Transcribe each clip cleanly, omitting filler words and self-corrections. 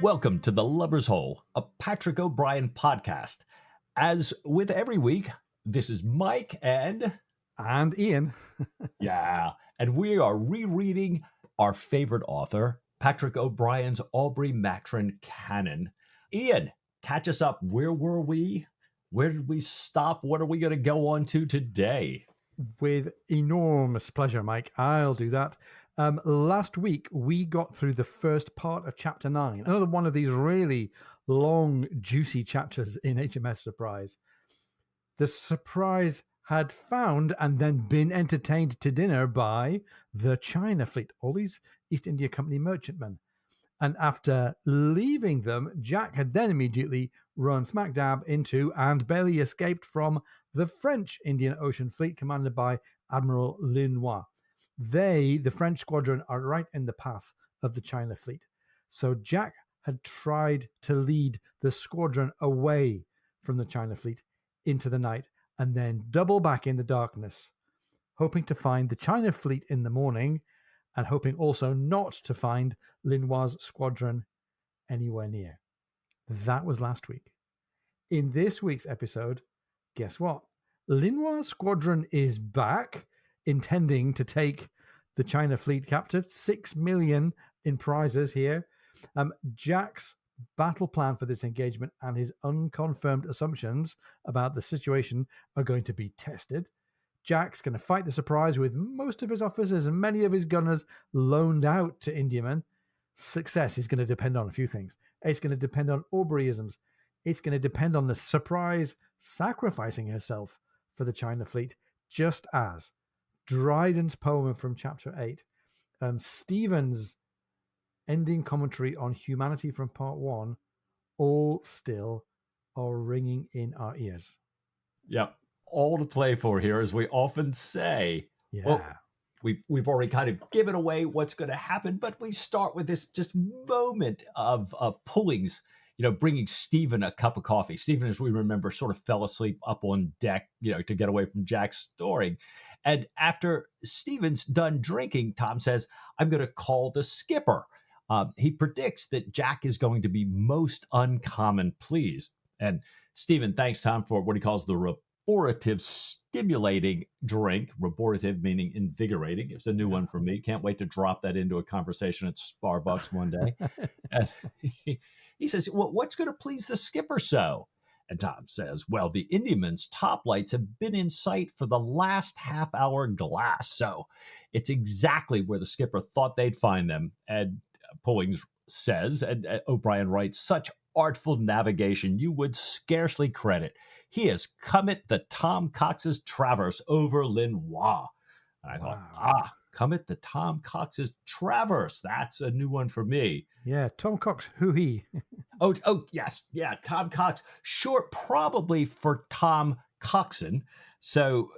Welcome to The Lover's Hole, a Patrick O'Brien podcast. As with every week, this is Mike and Ian. and we are rereading our favorite author, Patrick O'Brien's Aubrey Maturin canon. Ian, catch us up. Where were we? Where did we stop? What are we going to go on to today? With enormous pleasure, Mike. I'll do that. Last week, we got through the first part of Chapter 9. Another one of these really long, juicy chapters in HMS Surprise. The Surprise had found and then been entertained to dinner by the China Fleet, all these East India Company merchantmen. And after leaving them, Jack had then immediately run smack dab into and barely escaped from the French Indian Ocean Fleet commanded by Admiral Linois. They, the French squadron, are right in the path of the China Fleet. So Jack had tried to lead the squadron away from the China Fleet into the night and then double back in the darkness, hoping to find the China Fleet in the morning and hoping also not to find Linois' squadron anywhere near. That was last week. In this week's episode, guess what? Linois' squadron is back, intending to take the China Fleet captive. 6 million in prizes here. Jack's battle plan for this engagement and his unconfirmed assumptions about the situation are going to be tested. Jack's going to fight the Surprise with most of his officers and many of his gunners loaned out to Indiamen. Success is going to depend on a few things. It's going to depend on Aubreyisms. It's going to depend on the Surprise sacrificing herself for the China Fleet, just as Dryden's poem from Chapter 8 and Stephen's ending commentary on humanity from Part 1 all still are ringing in our ears. Yep. All to play for here, as we often say. Yeah. Well, we've already kind of given away what's going to happen, but we start with this just moment of Pullings, bringing Stephen a cup of coffee. Stephen, as we remember, sort of fell asleep up on deck, to get away from Jack's snoring. And after Stephen's done drinking, Tom says, "I'm going to call the skipper." He predicts that Jack is going to be most uncommon pleased. And Stephen thanks Tom for what he calls the restorative stimulating drink. Restorative meaning invigorating. It's a new one for me. Can't wait to drop that into a conversation at Starbucks one day. And he says, "Well, what's going to please the skipper so?" And Tom says, "Well, the Indiaman's top lights have been in sight for the last half-hour glass, so it's exactly where the skipper thought they'd find them." And Pullings says, and O'Brien writes, "Such artful navigation you would scarcely credit. He has come at the Tom Cox's traverse over Linois." And I thought, come at the Tom Cox's traverse. That's a new one for me. Yeah, Tom Cox, who he? Oh, yes. Yeah, Tom Cox. Short probably for Tom Coxon. So,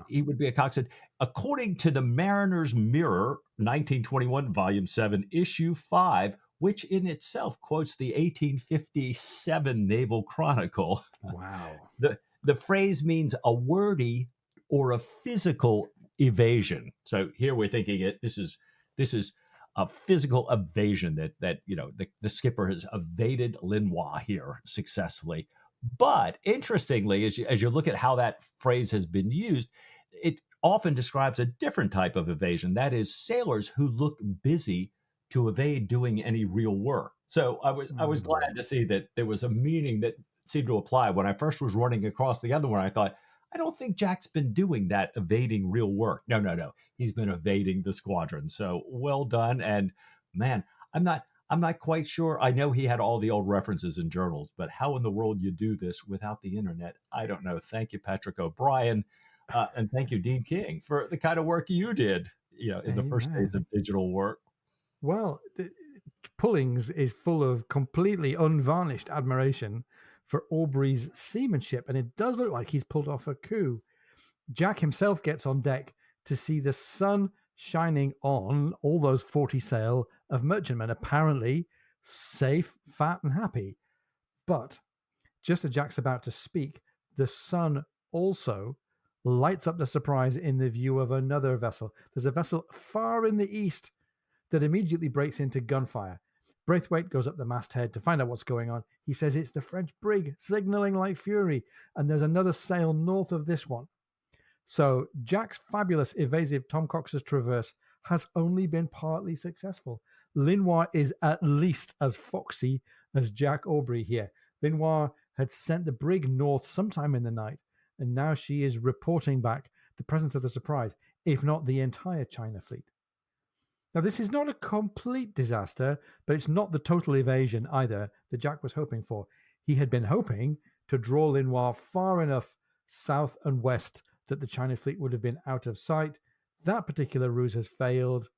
he would be a coxswain. According to the Mariner's Mirror, 1921, Volume 7, Issue 5, which in itself quotes the 1857 Naval Chronicle. Wow. The phrase means a wordy or a physical evasion. So here we're thinking this is a physical evasion that the skipper has evaded Linois here successfully. But interestingly, as you look at how that phrase has been used, it often describes a different type of evasion. That is, sailors who look busy to evade doing any real work. So I was glad to see that there was a meaning that seemed to apply. When I first was running across the other one, I thought, I don't think Jack's been doing that, evading real work. No. He's been evading the squadron. So well done. And man, I'm not quite sure. I know he had all the old references in journals, but how in the world you do this without the internet, I don't know. Thank you, Patrick O'Brien. And thank you, Dean King, for the kind of work you did, in the first days of digital work. Well, Pullings is full of completely unvarnished admiration for Aubrey's seamanship, and it does look like he's pulled off a coup. Jack himself gets on deck to see the sun shining on all those 40 sail of merchantmen, apparently safe, fat, and happy. But just as Jack's about to speak, the sun also lights up the Surprise in the view of another vessel. There's a vessel far in the east that immediately breaks into gunfire. Braithwaite goes up the masthead to find out what's going on. He says it's the French brig signaling like fury, and there's another sail north of this one. So Jack's fabulous evasive Tom Cox's traverse has only been partly successful. Linois is at least as foxy as Jack Aubrey here. Linois had sent the brig north sometime in the night, and now she is reporting back the presence of the Surprise, if not the entire China fleet. Now, this is not a complete disaster, but it's not the total evasion either that Jack was hoping for. He had been hoping to draw Linois far enough south and west that the China fleet would have been out of sight. That particular ruse has failed.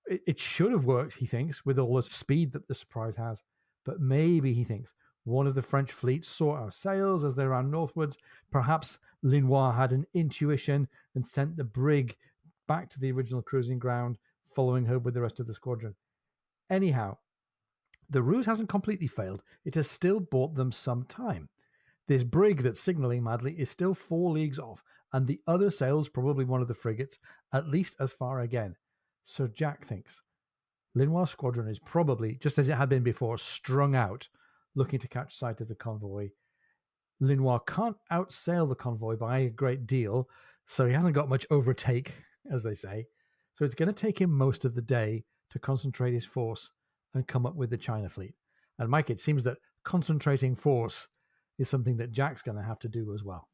It should have worked, he thinks, with all the speed that the Surprise has. But maybe, he thinks, one of the French fleets saw our sails as they ran northwards. Perhaps Linois had an intuition and sent the brig back to the original cruising ground, following her with the rest of the squadron. Anyhow, the ruse hasn't completely failed. It has still bought them some time. This brig that's signalling madly is still 4 leagues off, and the other sails probably one of the frigates, at least as far again. So Jack thinks Linois' squadron is probably, just as it had been before, strung out, looking to catch sight of the convoy. Linois can't outsail the convoy by a great deal, so he hasn't got much overtake, as they say. So it's going to take him most of the day to concentrate his force and come up with the China fleet. And Mike, it seems that concentrating force is something that Jack's going to have to do as well.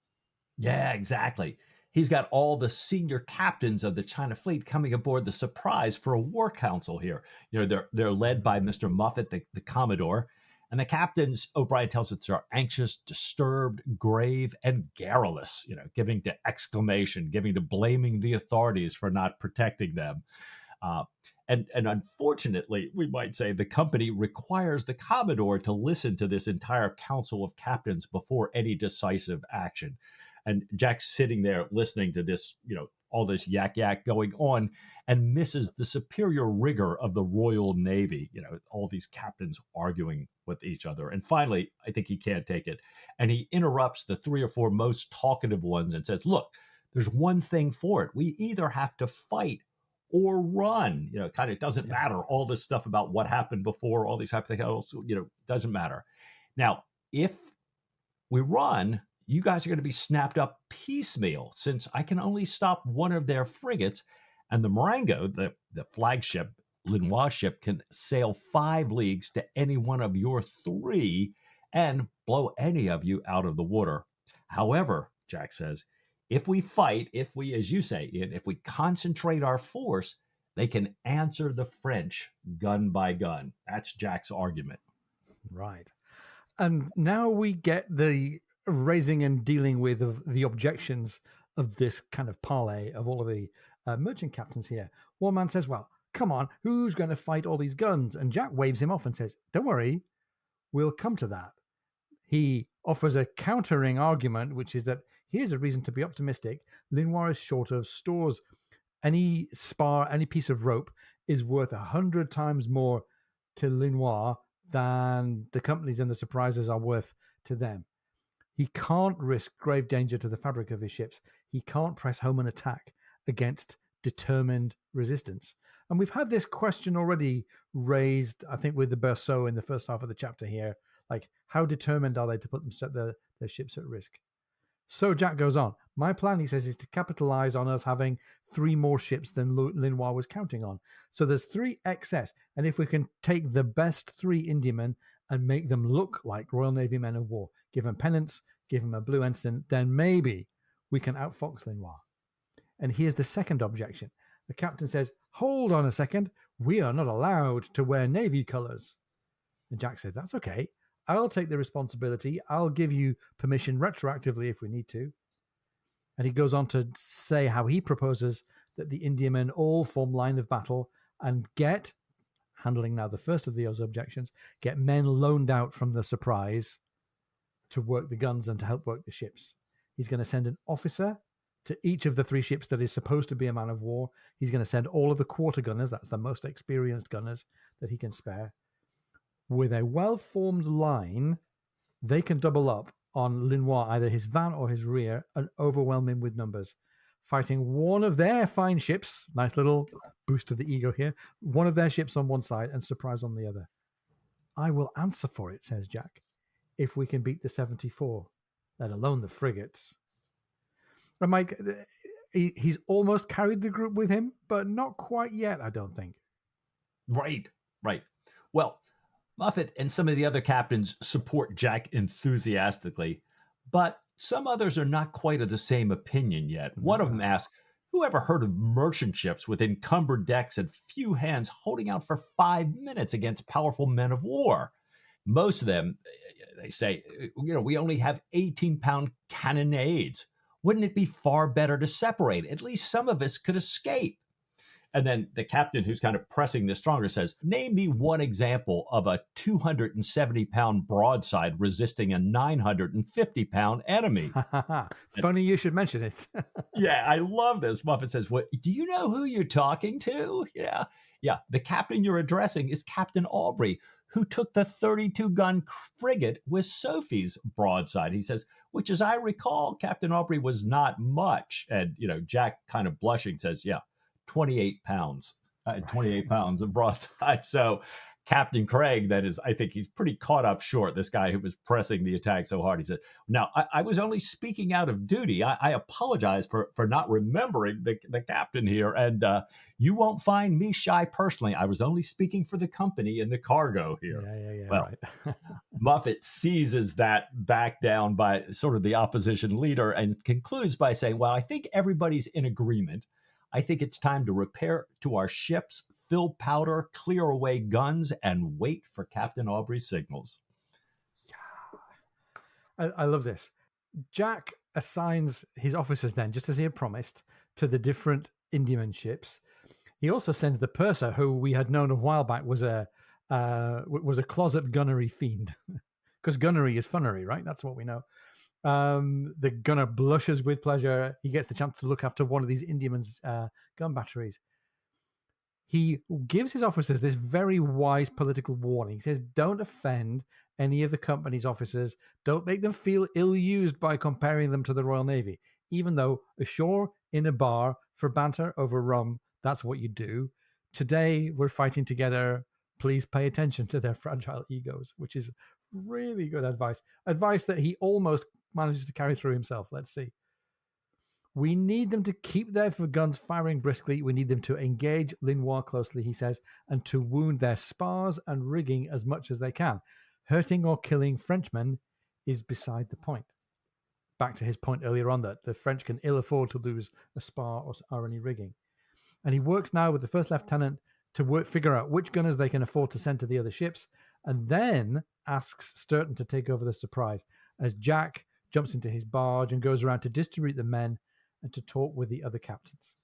Yeah, exactly. He's got all the senior captains of the China fleet coming aboard the Surprise for a war council here. They're led by Mr. Muffet, the Commodore. And the captains, O'Brien tells us, are anxious, disturbed, grave, and garrulous, giving to exclamation, giving to blaming the authorities for not protecting them. And unfortunately, we might say the company requires the Commodore to listen to this entire council of captains before any decisive action. And Jack's sitting there listening to this, all this yak going on, and misses the superior rigor of the Royal Navy, all these captains arguing with each other. And finally, I think he can't take it. And he interrupts the 3 or 4 most talkative ones and says, look, there's one thing for it. We either have to fight or run. Kind of doesn't matter. All this stuff about what happened before, all these hypotheticals, doesn't matter. Now, if we run, you guys are going to be snapped up piecemeal, since I can only stop one of their frigates, and the Marengo, the flagship Linois ship, can sail 5 leagues to any one of your 3 and blow any of you out of the water. However, Jack says, if we fight, if we, as you say, Ian, if we concentrate our force, they can answer the French gun by gun. That's Jack's argument. Right. And now we get the raising and dealing with of the objections of this kind of parley of all of the merchant captains here. One man says, well, come on, who's going to fight all these guns? And Jack waves him off and says, don't worry, we'll come to that. He offers a countering argument, which is that here's a reason to be optimistic. Linois is short of stores. Any spar, any piece of rope is worth 100 times more to Linois than the companies and the Surprises are worth to them. He can't risk grave danger to the fabric of his ships. He can't press home an attack against determined resistance. And we've had this question already raised, I think, with the Berceau in the first half of the chapter here. Like, how determined are they to put their ships at risk? So Jack goes on. My plan, he says, is to capitalize on us having 3 more ships than Linois was counting on. So there's 3 excess. And if we can take the best 3 Indiamen and make them look like Royal Navy men of war, give them pennants, give them a blue ensign, then maybe we can outfox Linois. And here's the second objection. The captain says, hold on a second. We are not allowed to wear Navy colors. And Jack says, that's okay. I'll take the responsibility. I'll give you permission retroactively if we need to. And he goes on to say how he proposes that the Indiamen all form line of battle and get, handling now the first of those objections, get men loaned out from the Surprise to work the guns and to help work the ships. He's going to send an officer to each of the 3 ships that is supposed to be a man of war. He's going to send all of the quarter gunners, that's the most experienced gunners that he can spare. With a well-formed line, they can double up on Linois, either his van or his rear, and overwhelm him with numbers. Fighting one of their fine ships, nice little boost to the ego here, one of their ships on one side and Surprise on the other. I will answer for it, says Jack, if we can beat the 74, let alone the frigates. And Mike, he's almost carried the group with him, but not quite yet, I don't think. Right, right. Well, Muffet and some of the other captains support Jack enthusiastically, but some others are not quite of the same opinion yet. One of them asks, who ever heard of merchant ships with encumbered decks and few hands holding out for 5 minutes against powerful men of war? Most of them, they say, we only have 18-pound cannonades. Wouldn't it be far better to separate? At least some of us could escape. And then the captain, who's kind of pressing this stronger, says, name me one example of a 270-pound broadside resisting a 950-pound enemy. Funny you should mention it. Yeah, I love this. Muffet says, "What? Do you know who you're talking to?" Yeah. Yeah. The captain you're addressing is Captain Aubrey, who took the 32-gun frigate with Sophie's broadside. He says, which, as I recall, Captain Aubrey was not much. And, Jack kind of blushing says, yeah, 28 pounds, 28 pounds of broadside. So Captain Craig, that is, I think he's pretty caught up short, this guy who was pressing the attack so hard. He said, now, I was only speaking out of duty. I apologize for not remembering the captain here. And you won't find me shy personally. I was only speaking for the company and the cargo here. Yeah, well, right. Muffet seizes that back down by sort of the opposition leader and concludes by saying, well, I think everybody's in agreement. I think it's time to repair to our ships, fill powder, clear away guns, and wait for Captain Aubrey's signals. Yeah. I love this. Jack assigns his officers then, just as he had promised, to the different Indiaman ships. He also sends the purser, who we had known a while back was a closet gunnery fiend, because gunnery is funnery, right? That's what we know. The gunner blushes with pleasure. He gets the chance to look after one of these Indiaman's gun batteries. He gives his officers this very wise political warning. He says, don't offend any of the company's officers. Don't make them feel ill-used by comparing them to the Royal Navy. Even though ashore in a bar for banter over rum, that's what you do. Today, we're fighting together. Please pay attention to their fragile egos, which is really good advice. Advice that he almost manages to carry through himself. Let's see. We need them to keep their guns firing briskly. We need them to engage Linois closely, he says, and to wound their spars and rigging as much as they can. Hurting or killing Frenchmen is beside the point. Back to his point earlier on that the French can ill afford to lose a spar or any rigging. And he works now with the first lieutenant to figure out which gunners they can afford to send to the other ships, and then asks Sturton to take over the surprise as Jack jumps into his barge and goes around to distribute the men and to talk with the other captains.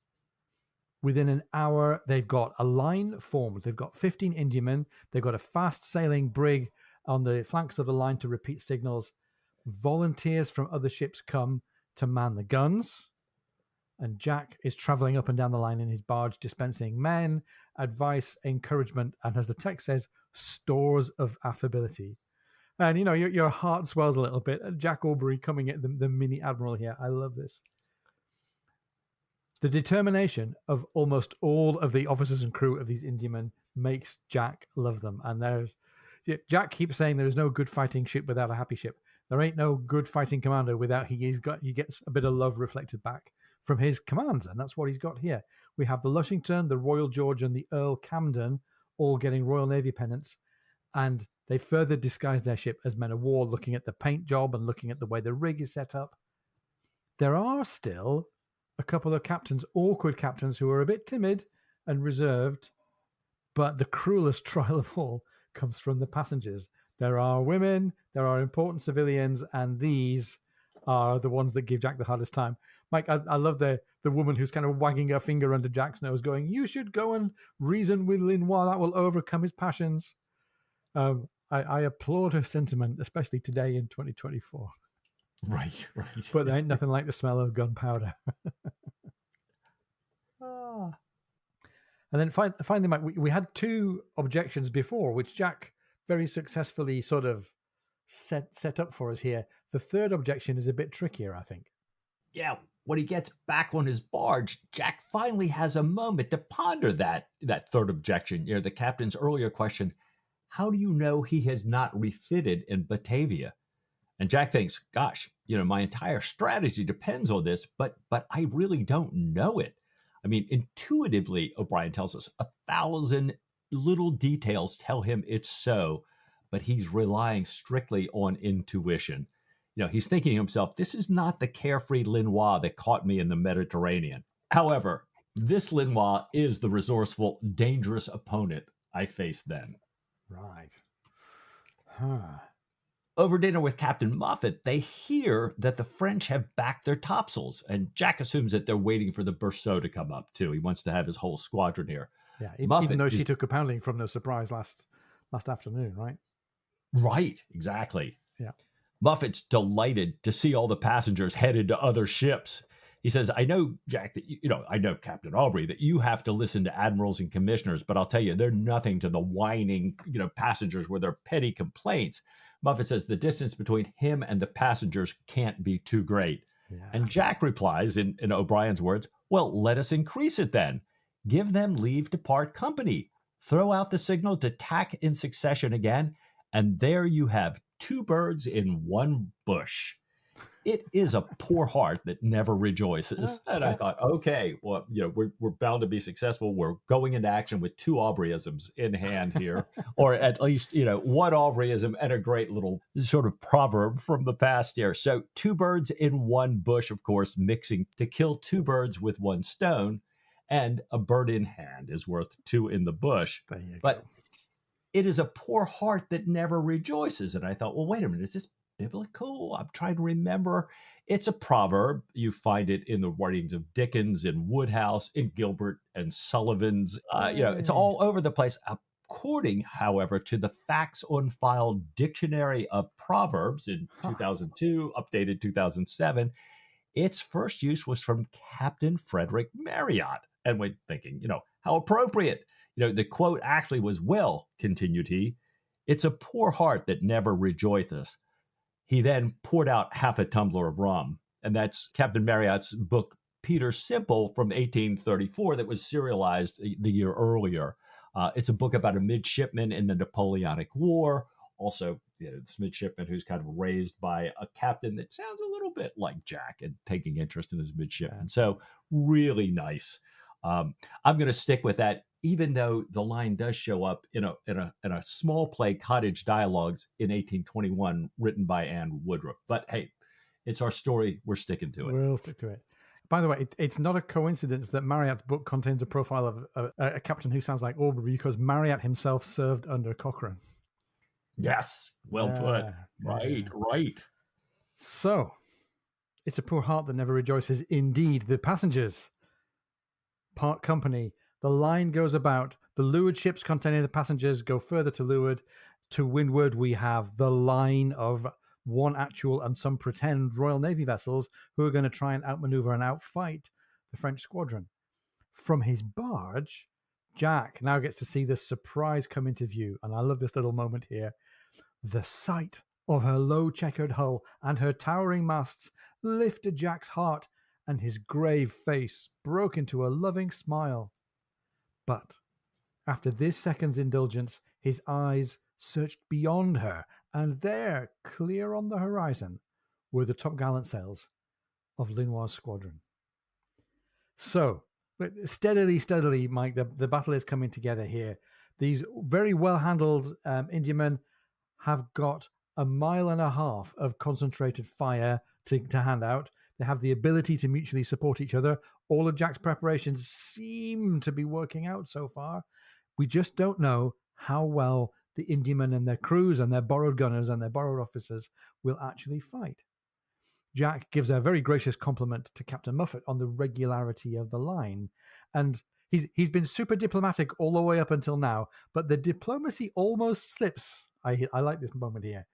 Within an hour, they've got a line formed. They've got 15 Indiamen. They've got a fast-sailing brig on the flanks of the line to repeat signals. Volunteers from other ships come to man the guns. And Jack is traveling up and down the line in his barge, dispensing men, advice, encouragement, and as the text says, stores of affability. And, your heart swells a little bit. Jack Aubrey coming at the mini admiral here. I love this. The determination of almost all of the officers and crew of these Indiamen makes Jack love them. And Jack keeps saying there is no good fighting ship without a happy ship. There ain't no good fighting commander without he gets a bit of love reflected back from his commands, and that's what he's got here. We have the Lushington, the Royal George, and the Earl Camden all getting Royal Navy pennants, and they further disguise their ship as men of war, looking at the paint job and looking at the way the rig is set up. There are still a couple of awkward captains who are a bit timid and reserved, but the cruelest trial of all comes from the passengers. There are women, there are important civilians, and these are the ones that give Jack the hardest time. Mike, I love the woman who's kind of wagging her finger under Jack's nose going, you should go and reason with Linois. That will overcome his passions. I applaud her sentiment, especially today in 2024. Right. But there ain't nothing like the smell of gunpowder. And then finally, Mike, we had two objections before, which Jack very successfully sort of set up for us here. The third objection is a bit trickier, I think. Yeah, when he gets back on his barge, Jack finally has a moment to ponder that third objection. The captain's earlier question, How do you know he has not refitted in Batavia? And Jack thinks, gosh, my entire strategy depends on this, but I really don't know it. I mean, intuitively, O'Brien tells us 1,000 little details tell him it's so, but he's relying strictly on intuition. He's thinking to himself, this is not the carefree Linois that caught me in the Mediterranean. However, this Linois is the resourceful, dangerous opponent I faced then. Right. Huh. Over dinner with Captain Moffat, they hear that the French have backed their topsails, and Jack assumes that they're waiting for the Berceau to come up too. He wants to have his whole squadron here. Yeah, even Moffat though she is took a pounding from the surprise last afternoon, right? right, exactly. Yeah. Moffat's delighted to see all the passengers headed to other ships. He says, I know, Jack, that I know, Captain Aubrey, that you have to listen to admirals and commissioners, but I'll tell you, they're nothing to the whining, passengers with their petty complaints. Moffat says the distance between him and the passengers can't be too great. Yeah. And Jack replies, in O'Brien's words, well, let us increase it then. Give them leave to part company. Throw out the signal to tack in succession again, and there you have two birds in one bush. It is a poor heart that never rejoices. And I thought, okay, well, we're bound to be successful. We're going into action with two Aubreyisms in hand here, or at least, one Aubreyism and a great little sort of proverb from the past here. So two birds in one bush, of course, mixing to kill two birds with one stone, and a bird in hand is worth two in the bush. There you but go. It is a poor heart that never rejoices. And I thought, well, wait a minute, is this biblical? I'm trying to remember. It's a proverb. You find it in the writings of Dickens, in Woodhouse, in Gilbert and Sullivan's. It's all over the place. According, however, to the Facts on File Dictionary of Proverbs in 2002, updated 2007, its first use was from Captain Frederick Marryat. And we're thinking, how appropriate. The quote actually was, well, continued he, it's a poor heart that never rejoiceth. He then poured out half a tumbler of rum. And that's Captain Marryat's book, Peter Simple, from 1834, that was serialized the year earlier. It's a book about a midshipman in the Napoleonic War. Also, this midshipman who's kind of raised by a captain that sounds a little bit like Jack and taking interest in his midshipman. Yeah. So really nice. I'm going to stick with that, even though the line does show up in a small play, Cottage Dialogues, in 1821, written by Anne Woodruff. But hey, it's our story. We're sticking to it. We'll stick to it. By the way, it's not a coincidence that Marryat's book contains a profile of a captain who sounds like Aubrey, because Marryat himself served under Cochrane. Yes, well put. Right. So, it's a poor heart that never rejoices. Indeed, the passengers part company. The line goes about. The leeward ships containing the passengers go further to leeward. To windward, we have the line of one actual and some pretend Royal Navy vessels who are going to try and outmaneuver and outfight the French squadron. From his barge, Jack now gets to see the surprise come into view. And I love this little moment here. The sight of her low checkered hull and her towering masts lifted Jack's heart, and his grave face broke into a loving smile. But after this second's indulgence, his eyes searched beyond her, and there, clear on the horizon, were the topgallant sails of Linois' squadron. So, steadily, Mike, the battle is coming together here. These very well-handled Indiamen have got 1.5 miles of concentrated fire to hand out. They have the ability to mutually support each other. All of Jack's preparations seem to be working out so far. We just don't know how well the Indiamen and their crews and their borrowed gunners and their borrowed officers will actually fight. Jack gives a very gracious compliment to Captain Moffat on the regularity of the line. And he's been super diplomatic all the way up until now, but the diplomacy almost slips. I like this moment here.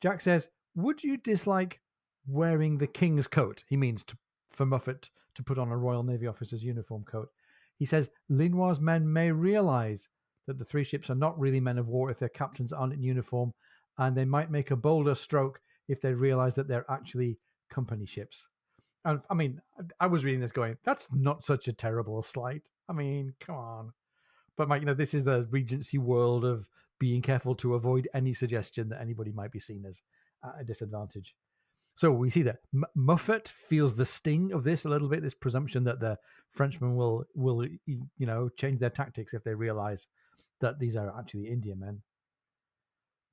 Jack says, would you dislike wearing the King's coat? He means for Moffat to put on a Royal Navy officer's uniform coat. He says, Linois' men may realize that the three ships are not really men of war if their captains aren't in uniform, and they might make a bolder stroke if they realize that they're actually company ships. And I mean, I was reading this going, that's not such a terrible slight. I mean, come on. But Mike, this is the Regency world of being careful to avoid any suggestion that anybody might be seen as at a disadvantage. So we see that Muffet feels the sting of this a little bit, this presumption that the Frenchmen will change their tactics if they realize that these are actually Indian men.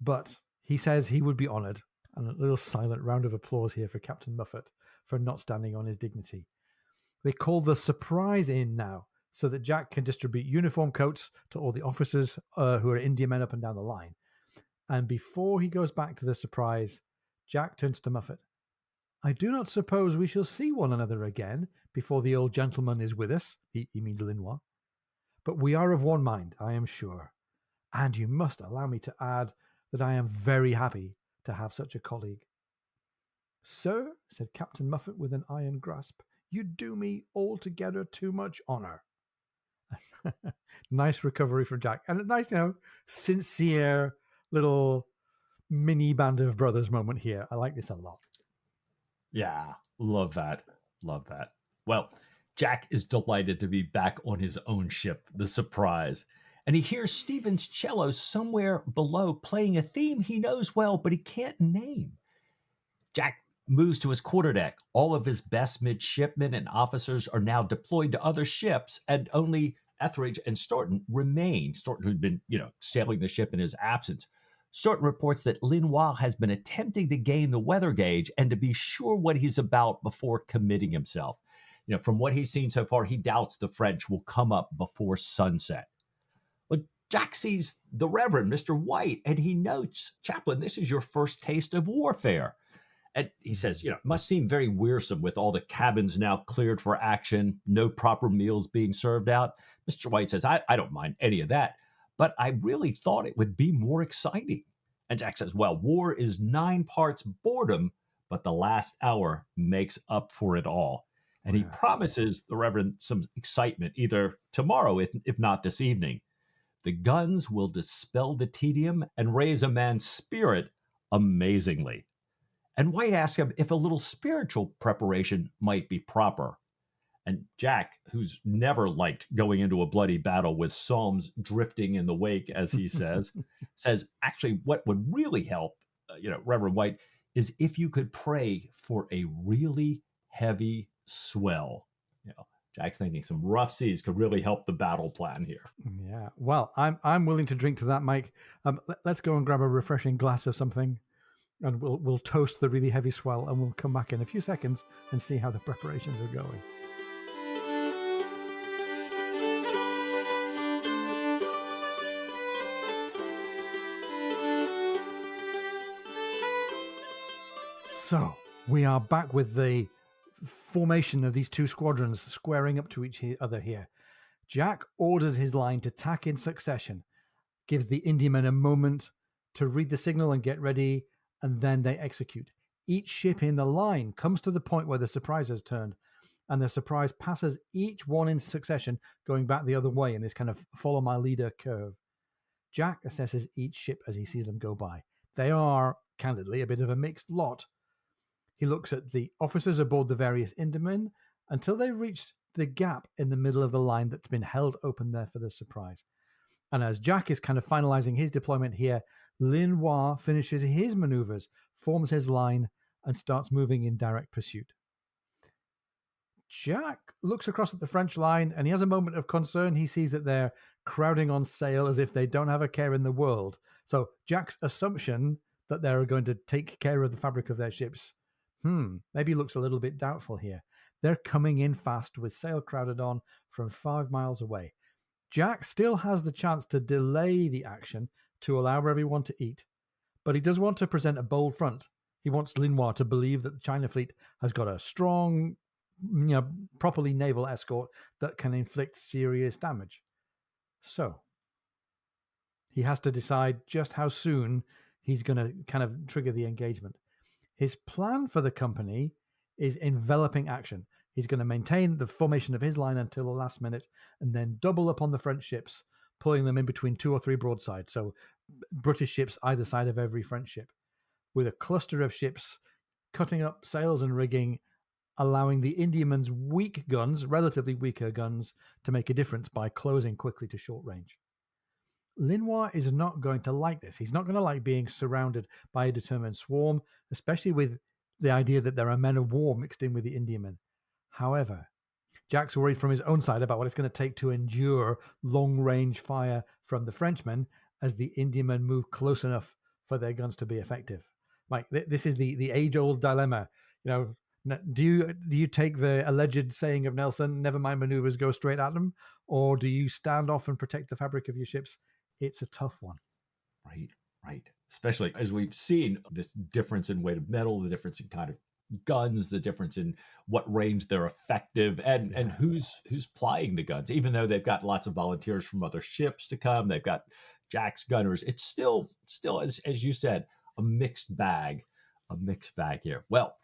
But he says he would be honored, and a little silent round of applause here for Captain Muffet for not standing on his dignity. They call the surprise in now, so that Jack can distribute uniform coats to all the officers who are Indian men up and down the line. And before he goes back to the surprise, Jack turns to Muffet. I do not suppose we shall see one another again before the old gentleman is with us, he means Linois. But we are of one mind, I am sure. And you must allow me to add that I am very happy to have such a colleague. Sir, said Captain Muffet with an iron grasp, you do me altogether too much honour. Nice recovery for Jack. And a nice, sincere little mini band of brothers moment here. I like this a lot. Yeah, love that. Love that. Well, Jack is delighted to be back on his own ship, the Surprise. And he hears Stephen's cello somewhere below playing a theme he knows well, but he can't name. Jack moves to his quarterdeck. All of his best midshipmen and officers are now deployed to other ships, and only Etheridge and Staunton remain. Staunton, who'd been, sailing the ship in his absence. Staunton reports that Linois has been attempting to gain the weather gauge and to be sure what he's about before committing himself. From what he's seen so far, he doubts the French will come up before sunset. But Jack sees the Reverend Mr. White, and he notes, Chaplain, this is your first taste of warfare. And he says, it must seem very wearisome with all the cabins now cleared for action, no proper meals being served out. Mr. White says, I don't mind any of that, but I really thought it would be more exciting. And Jack says, well, war is 9 parts boredom, but the last hour makes up for it all. And he promises the Reverend some excitement either tomorrow, if not this evening. The guns will dispel the tedium and raise a man's spirit amazingly. And White asks him if a little spiritual preparation might be proper. And Jack, who's never liked going into a bloody battle with psalms drifting in the wake, as he says, says, actually, what would really help, Reverend White, is if you could pray for a really heavy swell. Jack's thinking some rough seas could really help the battle plan here. Yeah, well, I'm willing to drink to that, Mike. Let's go and grab a refreshing glass of something, and we'll toast the really heavy swell, and we'll come back in a few seconds and see how the preparations are going. So we are back with the formation of these two squadrons squaring up to each other here. Jack orders his line to tack in succession, gives the Indiamen a moment to read the signal and get ready, and then they execute. Each ship in the line comes to the point where the Surprise has turned, and the Surprise passes each one in succession, going back the other way in this kind of follow my leader curve. Jack assesses each ship as he sees them go by. They are, candidly, a bit of a mixed lot. He looks at the officers aboard the various Indiamen until they reach the gap in the middle of the line that's been held open there for the Surprise. And as Jack is kind of finalizing his deployment here, Linois finishes his maneuvers, forms his line, and starts moving in direct pursuit. Jack looks across at the French line, and he has a moment of concern. He sees that they're crowding on sail as if they don't have a care in the world. So Jack's assumption that they're going to take care of the fabric of their ships, maybe looks a little bit doubtful here. They're coming in fast with sail crowded on from 5 miles away. Jack still has the chance to delay the action to allow everyone to eat, but he does want to present a bold front. He wants Linois to believe that the China fleet has got a strong, properly naval escort that can inflict serious damage. So he has to decide just how soon he's going to kind of trigger the engagement. His plan for the company is enveloping action. He's going to maintain the formation of his line until the last minute and then double up on the French ships, pulling them in between 2 or 3 broadsides. So British ships either side of every French ship, with a cluster of ships cutting up sails and rigging, allowing the Indiaman's weak guns, relatively weaker guns, to make a difference by closing quickly to short range. Linois is not going to like this. He's not going to like being surrounded by a determined swarm, especially with the idea that there are men of war mixed in with the Indiamen. However, Jack's worried from his own side about what it's going to take to endure long-range fire from the Frenchmen as the Indiamen move close enough for their guns to be effective. Mike, this is the age-old dilemma. Do you take the alleged saying of Nelson, "Never mind maneuvers, go straight at them," or do you stand off and protect the fabric of your ships? It's a tough one. Right, right. Especially as we've seen this difference in weight of metal, the difference in kind of guns, the difference in what range they're effective, and who's plying the guns. Even though they've got lots of volunteers from other ships to come, they've got Jack's gunners. It's still as you said, a mixed bag, here. Well,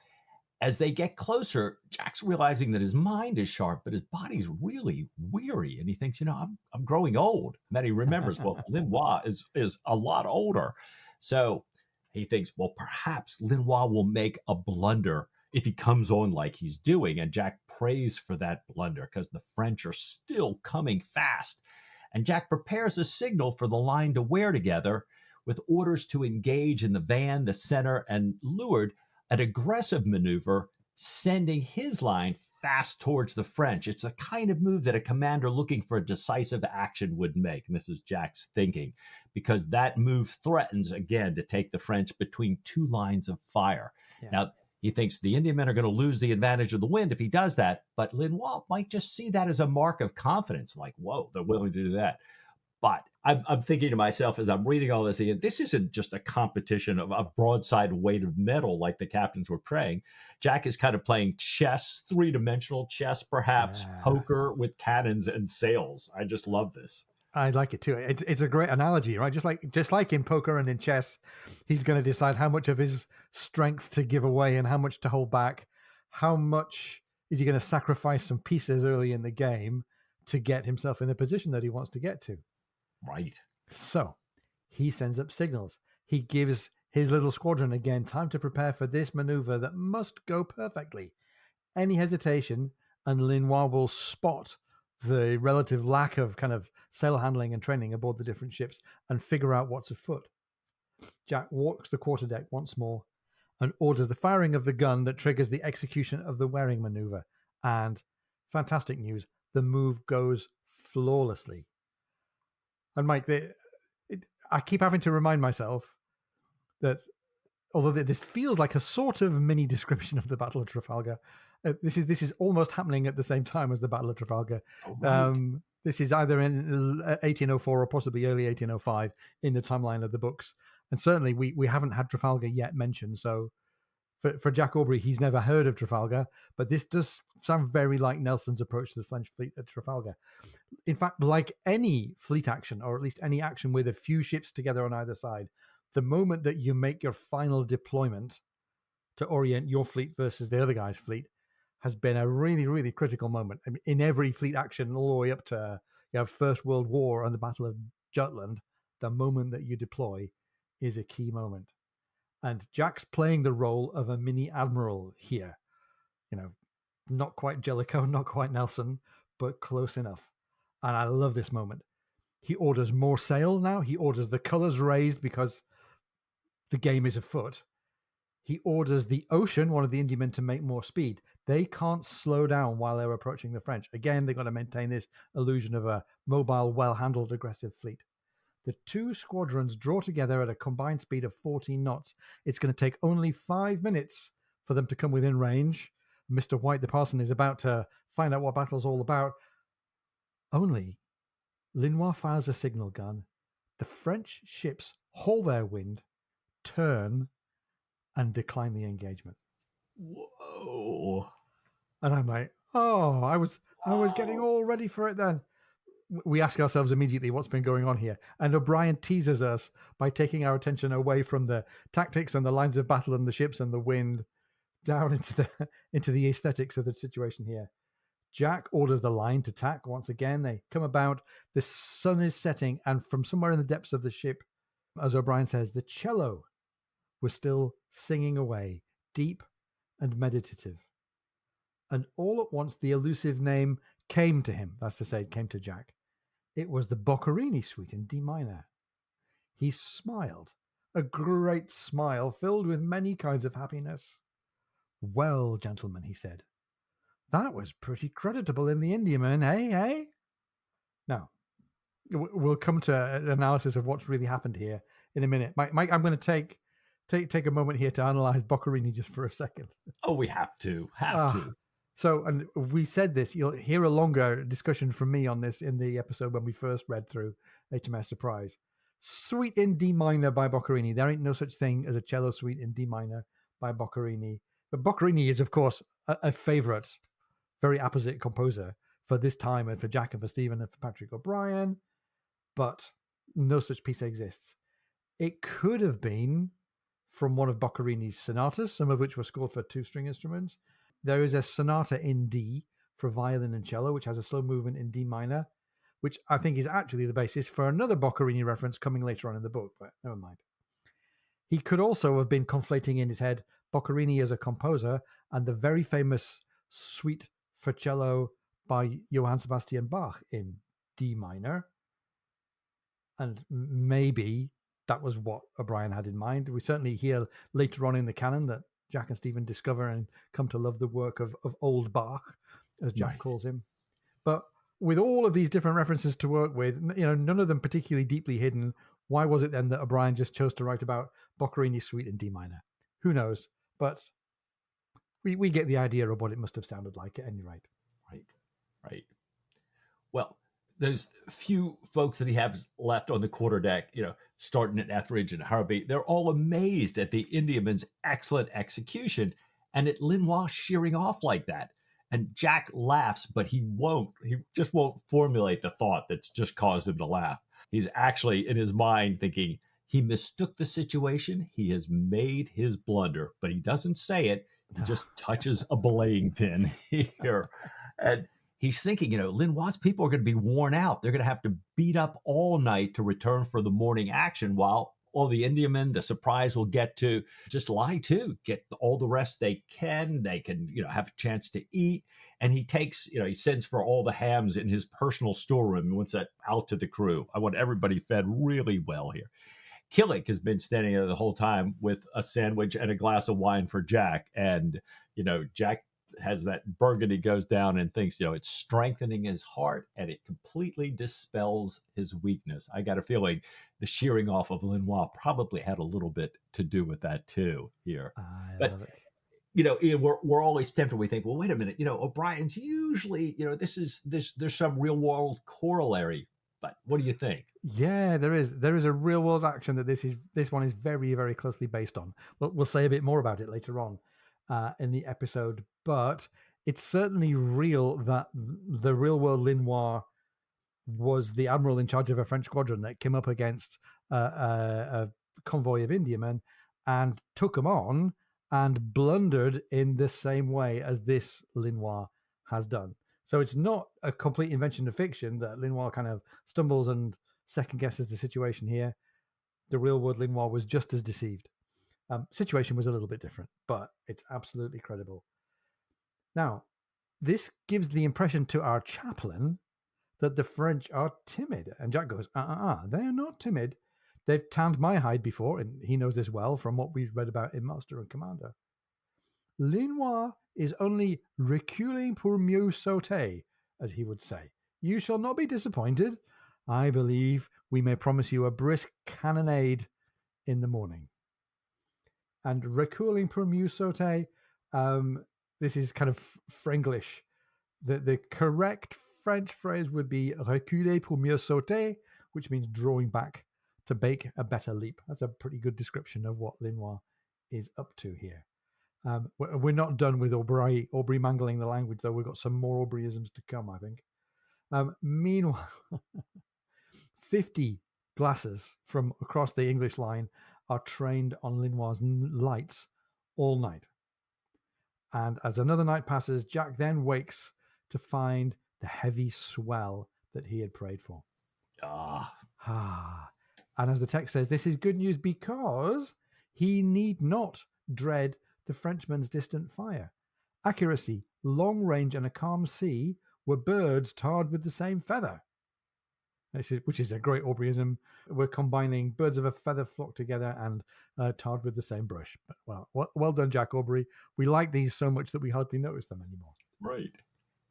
as they get closer, Jack's realizing that his mind is sharp, but his body's really weary. And he thinks, I'm growing old. And then he remembers, well, Linois is a lot older. So he thinks, well, perhaps Linois will make a blunder if he comes on like he's doing. And Jack prays for that blunder because the French are still coming fast. And Jack prepares a signal for the line to wear together with orders to engage in the van, the center, and leeward, an aggressive maneuver, sending his line fast towards the French. It's the kind of move that a commander looking for a decisive action would make. And this is Jack's thinking, because that move threatens, again, to take the French between two lines of fire. Yeah. Now, he thinks the Indian men are going to lose the advantage of the wind if he does that, but Linois might just see that as a mark of confidence, like, whoa, they're willing to do that. But I'm thinking to myself as I'm reading all this, this isn't just a competition of a broadside weight of metal like the captains were praying. Jack is kind of playing chess, three-dimensional chess, perhaps, poker with cannons and sails. I just love this. I like it too. It's a great analogy, right? Just like in poker and in chess, he's going to decide how much of his strength to give away and how much to hold back. How much is he going to sacrifice some pieces early in the game to get himself in the position that he wants to get to? Right. So he sends up signals. He gives his little squadron again time to prepare for this maneuver that must go perfectly. Any hesitation, and Linois will spot the relative lack of kind of sail handling and training aboard the different ships and figure out what's afoot. Jack walks the quarterdeck once more and orders the firing of the gun that triggers the execution of the wearing maneuver. And fantastic news, the move goes flawlessly. And Mike, I keep having to remind myself that although this feels like a sort of mini description of the Battle of Trafalgar, this is almost happening at the same time as the Battle of Trafalgar. Oh, right. This is either in 1804 or possibly early 1805 in the timeline of the books. And certainly we haven't had Trafalgar yet mentioned. So for Jack Aubrey, he's never heard of Trafalgar, but this does sound very like Nelson's approach to the French fleet at Trafalgar. In fact, like any fleet action, or at least any action with a few ships together on either side, the moment that you make your final deployment to orient your fleet versus the other guy's fleet has been a really, really critical moment. I mean, in every fleet action, all the way up to First World War and the Battle of Jutland, the moment that you deploy is a key moment. And Jack's playing the role of a mini admiral here. Not quite Jellicoe, not quite Nelson, but close enough. And I love this moment. He orders more sail now. He orders the colors raised because the game is afoot. He orders the Ocean, one of the Indiamen, to make more speed. They can't slow down while they're approaching the French. Again, they've got to maintain this illusion of a mobile, well-handled, aggressive fleet. The two squadrons draw together at a combined speed of 14 knots. It's going to take only 5 minutes for them to come within range. Mr. White, the parson, is about to find out what battle's all about. Only Linois fires a signal gun. The French ships haul their wind, turn, and decline the engagement. Whoa. And I'm like, oh, I was getting all ready for it then. We ask ourselves immediately what's been going on here. And O'Brien teases us by taking our attention away from the tactics and the lines of battle and the ships and the wind down into the aesthetics of the situation here. Jack orders the line to tack once again. They come about. The sun is setting, and from somewhere in the depths of the ship, as O'Brien says, the cello was still singing away, deep and meditative. And all at once, the elusive name came to him. That's to say, it came to Jack. It was the Boccherini suite in D minor. He smiled, a great smile filled with many kinds of happiness. Well, gentlemen, he said, that was pretty creditable in the Indiaman, eh? Now, we'll come to an analysis of what's really happened here in a minute. Mike, I'm going to take a moment here to analyze Boccherini just for a second. Oh, we have to. So, and we said this, you'll hear a longer discussion from me on this in the episode when we first read through HMS Surprise. Suite in D minor by Boccherini. There ain't no such thing as a cello suite in D minor by Boccherini. But Boccherini is, of course, a favorite, very apposite composer for this time and for Jack and for Stephen and for Patrick O'Brien. But no such piece exists. It could have been from one of Boccherini's sonatas, some of which were scored for 2-string instruments. There is a sonata in D for violin and cello, which has a slow movement in D minor, which I think is actually the basis for another Boccherini reference coming later on in the book, but never mind. He could also have been conflating in his head Boccherini as a composer and the very famous suite for cello by Johann Sebastian Bach in D minor. And maybe that was what O'Brien had in mind. We certainly hear later on in the canon that Jack and Stephen discover and come to love the work of old Bach, as Jack calls him. But with all of these different references to work with, none of them particularly deeply hidden, why was it then that O'Brien just chose to write about Boccherini's suite in D minor? Who knows? But we get the idea of what it must have sounded like at any rate. Right. Well, those few folks that he has left on the quarterdeck, starting at Etheridge and Harvey, they're all amazed at the Indiaman's excellent execution and at Linois shearing off like that. And Jack laughs, but he just won't formulate the thought that's just caused him to laugh. He's actually in his mind thinking he mistook the situation. He has made his blunder, but he doesn't say it. He just touches a belaying pin here. And he's thinking, Linois' people are going to be worn out. They're going to have to beat up all night to return for the morning action while all the Indiamen, the Surprise, will get to just lie to, get all the rest they can. They can, have a chance to eat. And he takes, he sends for all the hams in his personal storeroom and wants that out to the crew. I want everybody fed really well here. Killick has been standing there the whole time with a sandwich and a glass of wine for Jack. And, Jack has that burgundy, goes down and thinks, it's strengthening his heart and it completely dispels his weakness. I got a feeling the shearing off of Linois probably had a little bit to do with that too here. Love it. Ian, we're always tempted. We think, well, wait a minute, O'Brien's usually, there's some real world corollary. But what do you think? Yeah, there is a real world action that this one is very, very closely based on. We'll say a bit more about it later on in the episode, but it's certainly real that the real world Linois was the admiral in charge of a French squadron that came up against a convoy of Indiamen and took them on and blundered in the same way as this Linois has done. So it's not a complete invention of fiction that Linois kind of stumbles and second guesses the situation here. The real world Linois was just as deceived. Situation was a little bit different, but it's absolutely credible. Now, this gives the impression to our chaplain that the French are timid. And Jack goes, they're not timid. They've tanned my hide before, and he knows this well from what we've read about in Master and Commander. Linois is only reculing pour mieux sauter, as he would say. You shall not be disappointed. I believe we may promise you a brisk cannonade in the morning. And reculing pour mieux sauter, this is kind of Franglish. The correct French phrase would be reculer pour mieux sauter, which means drawing back to make a better leap. That's a pretty good description of what Linois is up to here. We're not done with Aubrey mangling the language, though. We've got some more Aubreyisms to come, I think. Meanwhile, 50 glasses from across the English line are trained on Linois' lights all night. And as another night passes, Jack then wakes to find the heavy swell that he had prayed for. And as the text says, this is good news because he need not dread the Frenchman's distant fire. Accuracy, long range, and a calm sea were birds tarred with the same feather. which is a great Aubreyism. We're combining birds of a feather flock together and tarred with the same brush. But well done, Jack Aubrey. We like these so much that we hardly notice them anymore. Right.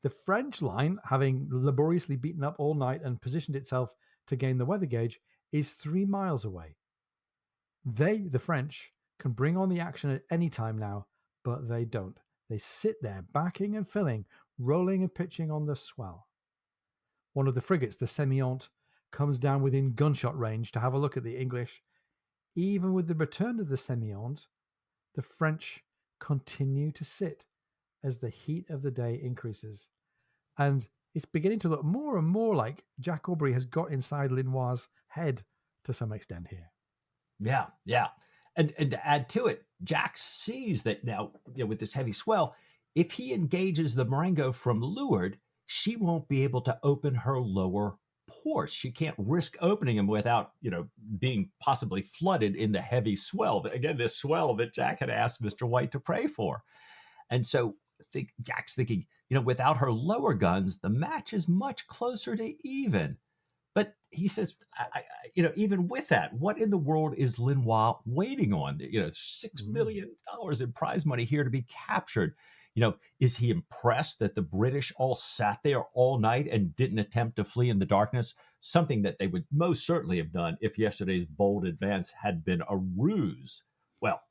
The French line, having laboriously beaten up all night and positioned itself to gain the weather gauge, is 3 miles away. They, the French, can bring on the action at any time now, but they don't. They sit there, backing and filling, rolling and pitching on the swell. One of the frigates, the Semillante, comes down within gunshot range to have a look at the English. Even with the return of the Semillante, the French continue to sit as the heat of the day increases. And it's beginning to look more and more like Jack Aubrey has got inside Linois' head to some extent here. Yeah, yeah. And to add to it, Jack sees that now, with this heavy swell, if he engages the Marengo from leeward, she won't be able to open her lower ports. She can't risk opening them without, being possibly flooded in the heavy swell. Again, this swell that Jack had asked Mr. White to pray for. And so Jack's thinking, without her lower guns, the match is much closer to even. But he says, even with that, what in the world is Linois waiting on? $6 million in prize money here to be captured. Is he impressed that the British all sat there all night and didn't attempt to flee in the darkness? Something that they would most certainly have done if yesterday's bold advance had been a ruse. Well,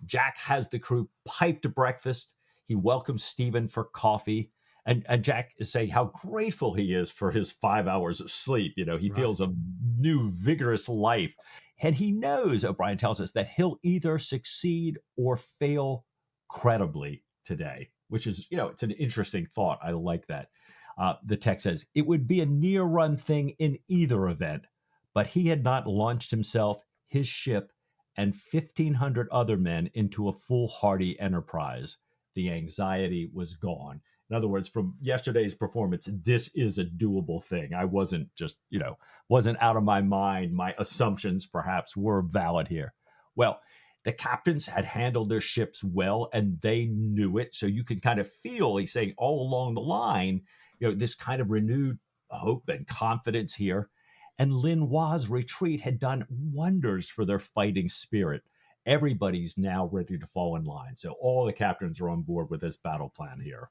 Jack has the crew piped to breakfast. He welcomes Stephen for coffee. And Jack is saying how grateful he is for his 5 hours of sleep. He feels a new, vigorous life. And he knows, O'Brien tells us, that he'll either succeed or fail credibly today, which is, it's an interesting thought. I like that. The text says, it would be a near run thing in either event, but he had not launched himself, his ship, and 1,500 other men into a foolhardy enterprise. The anxiety was gone. In other words, from yesterday's performance, this is a doable thing. I wasn't just, wasn't out of my mind. My assumptions perhaps were valid here. Well, the captains had handled their ships well, and they knew it. So you can kind of feel, he's saying all along the line, this kind of renewed hope and confidence here. And Linois' retreat had done wonders for their fighting spirit. Everybody's now ready to fall in line. So all the captains are on board with this battle plan here.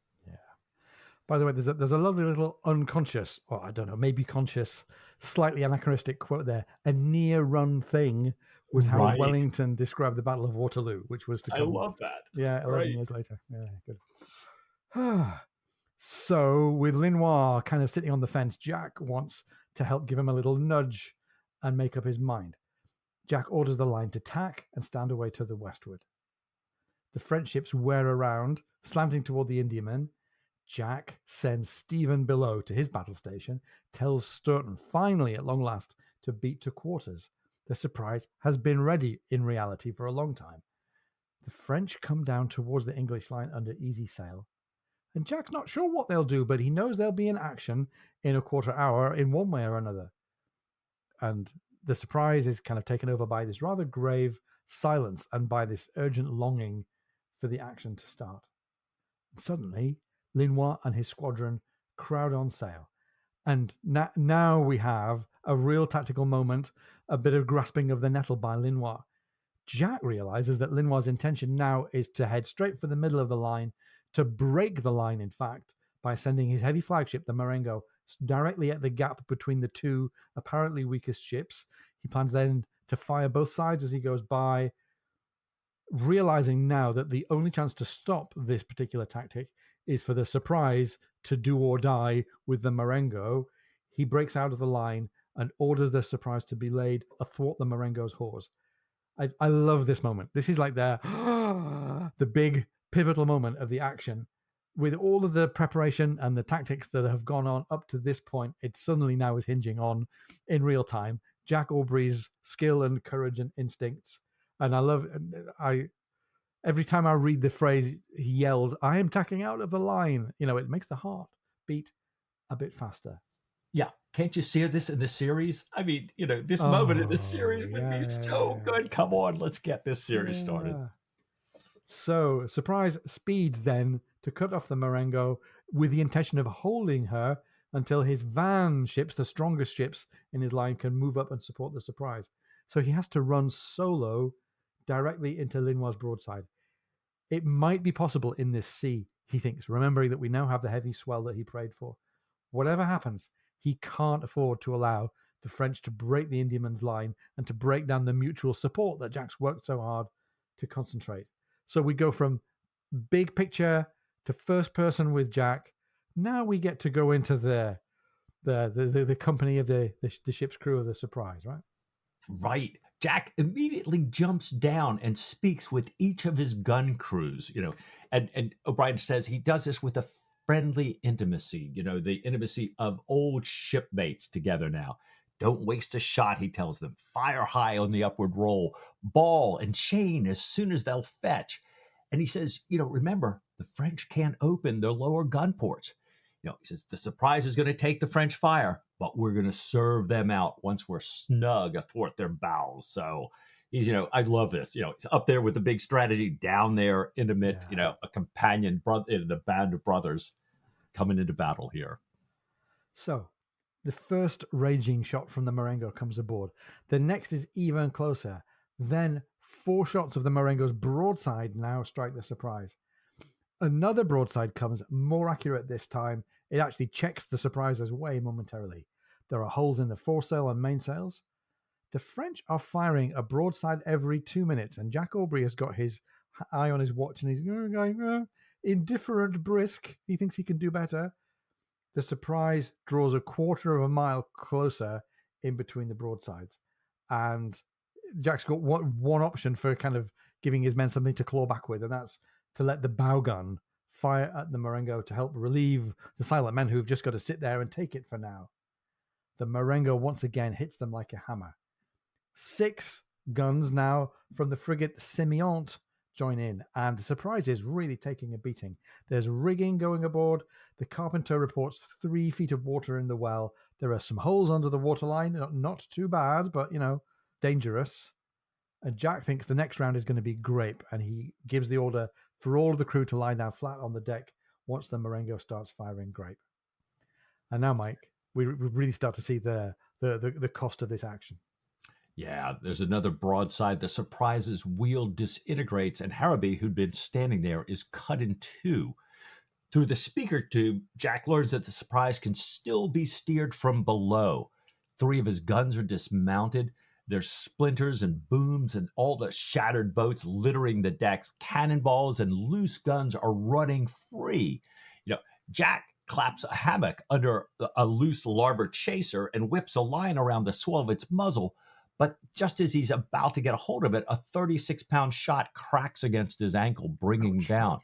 By the way, there's a lovely little unconscious, or I don't know, maybe conscious, slightly anachronistic quote there. A near run thing was how Wellington described the Battle of Waterloo, which was to come. I love that. Yeah, 11 years later. Yeah, good. So with Linois kind of sitting on the fence, Jack wants to help give him a little nudge and make up his mind. Jack orders the line to tack and stand away to the westward. The French ships wear around, slanting toward the Indiaman. Jack sends Stephen below to his battle station, tells Sturton, finally at long last, to beat to quarters. The surprise has been ready in reality for a long time. The French come down towards the English line under easy sail. And Jack's not sure what they'll do, but he knows they'll be in action in a quarter hour in one way or another. And the surprise is kind of taken over by this rather grave silence and by this urgent longing for the action to start. And suddenly, Linois and his squadron crowd on sail. And now we have a real tactical moment, a bit of grasping of the nettle by Linois. Jack realizes that Linois' intention now is to head straight for the middle of the line, to break the line, in fact, by sending his heavy flagship, the Marengo, directly at the gap between the two apparently weakest ships. He plans then to fire both sides as he goes by, realizing now that the only chance to stop this particular tactic is for the surprise to do or die with the Marengo. He breaks out of the line and orders the surprise to be laid athwart the Marengo's hawse. I love this moment. This is like the big pivotal moment of the action. With all of the preparation and the tactics that have gone on up to this point, it suddenly now is hinging on, in real time, Jack Aubrey's skill and courage and instincts. And every time I read the phrase he yelled, "I am tacking out of the line," it makes the heart beat a bit faster. Yeah. Can't you see this in the series? I mean, this moment in the series would be so good. Come on, let's get this series started. So, surprise speeds then to cut off the Marengo with the intention of holding her until his van ships, the strongest ships in his line, can move up and support the surprise. So he has to run solo directly into Linois' broadside. It might be possible in this sea, he thinks, remembering that we now have the heavy swell that he prayed for. Whatever happens, he can't afford to allow the French to break the Indiaman's line and to break down the mutual support that Jack's worked so hard to concentrate. So we go from big picture to first person with Jack. Now we get to go into the company of the ship's crew of the surprise, right? Right. Jack immediately jumps down and speaks with each of his gun crews, and O'Brien says he does this with a friendly intimacy, the intimacy of old shipmates together now. Don't waste a shot, he tells them. Fire high on the upward roll, ball and chain as soon as they'll fetch. And he says, remember, the French can't open their lower gun ports. He says the surprise is going to take the French fire, but we're going to serve them out once we're snug athwart their bows. So he's, I love this. He's up there with the big strategy, down there, intimate, a companion brother in the band of brothers coming into battle here. So the first raging shot from the Marengo comes aboard. The next is even closer. Then 4 shots of the Marengo's broadside now strike the surprise. Another broadside comes, more accurate this time. It actually checks the surprises way momentarily. There are holes in the foresail and mainsails. The French are firing a broadside every 2 minutes, and Jack Aubrey has got his eye on his watch and he's going, indifferent brisk. He thinks he can do better. The surprise draws 1/4 of a mile closer in between the broadsides. And Jack's got one option for kind of giving his men something to claw back with, and that's to let the bow gun fire at the Marengo to help relieve the silent men who've just got to sit there and take it for now. The Marengo once again hits them like a hammer. 6 guns now from the frigate Sémillante join in, and the surprise is really taking a beating. There's rigging going aboard. The carpenter reports 3 feet of water in the well. There are some holes under the waterline, not too bad, but, dangerous. And Jack thinks the next round is going to be grape, and he gives the order for all of the crew to lie down flat on the deck once the Marengo starts firing grape. And now, Mike, we really start to see the cost of this action. Yeah, there's another broadside. The surprise's wheel disintegrates, and Harrowby, who'd been standing there, is cut in 2. Through the speaker tube, Jack learns that the surprise can still be steered from below. 3 of his guns are dismounted. There's splinters and booms and all the shattered boats littering the decks. Cannonballs and loose guns are running free. Jack claps a hammock under a loose larboard chaser and whips a line around the swell of its muzzle. But just as he's about to get a hold of it, a 36-pound shot cracks against his ankle, bringing him down.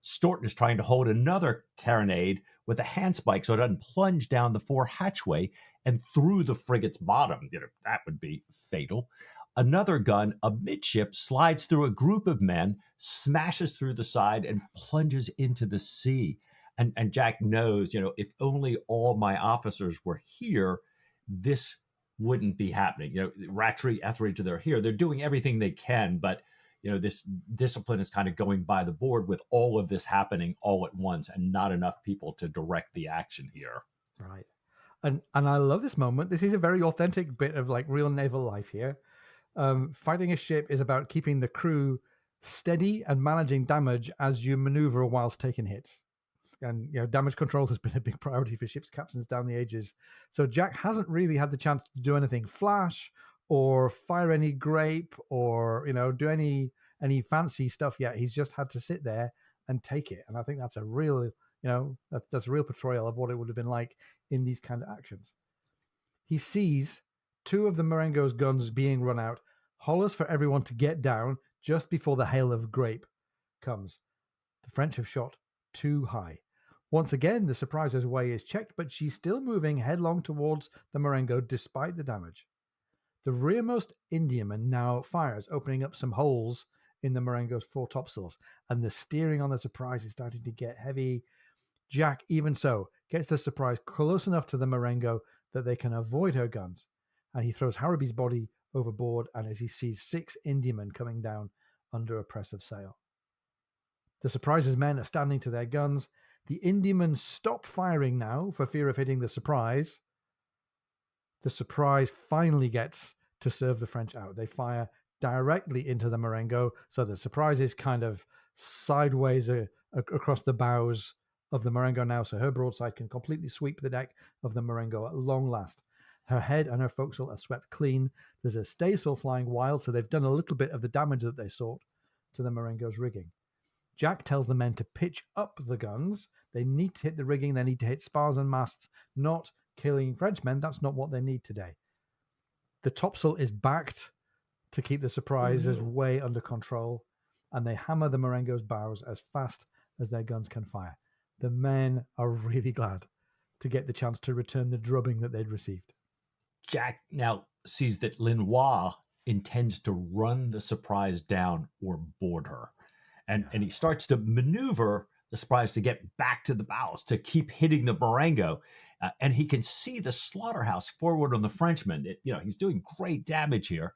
Staunton is trying to hold another carronade with a handspike so it doesn't plunge down the fore hatchway and through the frigate's bottom. That would be fatal. Another gun, amidship, slides through a group of men, smashes through the side, and plunges into the sea. And Jack knows, if only all my officers were here, this wouldn't be happening. Rattray, Etheridge, they're here. They're doing everything they can, but this discipline is kind of going by the board with all of this happening all at once and not enough people to direct the action here. Right. And I love this moment. This is a very authentic bit of like real naval life here. Fighting a ship is about keeping the crew steady and managing damage as you maneuver whilst taking hits. And damage control has been a big priority for ship's captains down the ages. So Jack hasn't really had the chance to do anything flash or fire any grape or do any fancy stuff yet. He's just had to sit there and take it. And I think that's a real that's a real portrayal of what it would have been like in these kind of actions. He sees 2 of the Marengo's guns being run out, hollers for everyone to get down just before the hail of grape comes. The French have shot too high. Once again, the surprise's way is checked, but she's still moving headlong towards the Marengo despite the damage. The rearmost Indiaman now fires, opening up some holes in the Marengo's fore topsails, and the steering on the surprise is starting to get heavy. Jack, even so, gets the surprise close enough to the Marengo that they can avoid her guns, and he throws Harrowby's body overboard, and as he sees 6 Indiamen coming down under a press of sail. The surprise's men are standing to their guns. The Indiamen stop firing now for fear of hitting the Surprise. The Surprise finally gets to serve the French out. They fire directly into the Marengo, so the Surprise is kind of sideways across the bows of the Marengo now, so her broadside can completely sweep the deck of the Marengo at long last. Her head and her forecastle are swept clean. There's a staysail flying wild, so they've done a little bit of the damage that they sought to the Marengo's rigging. Jack tells the men to pitch up the guns. They need to hit the rigging. They need to hit spars and masts, not killing Frenchmen. That's not what they need today. The topsail is backed to keep the Surprises way under control, and they hammer the Marengo's bows as fast as their guns can fire. The men are really glad to get the chance to return the drubbing that they'd received. Jack now sees that Linois intends to run the Surprise down or board her. And he starts to maneuver the Surprise to get back to the bows, to keep hitting the Marengo. And he can see the slaughterhouse forward on the Frenchman. He's doing great damage here.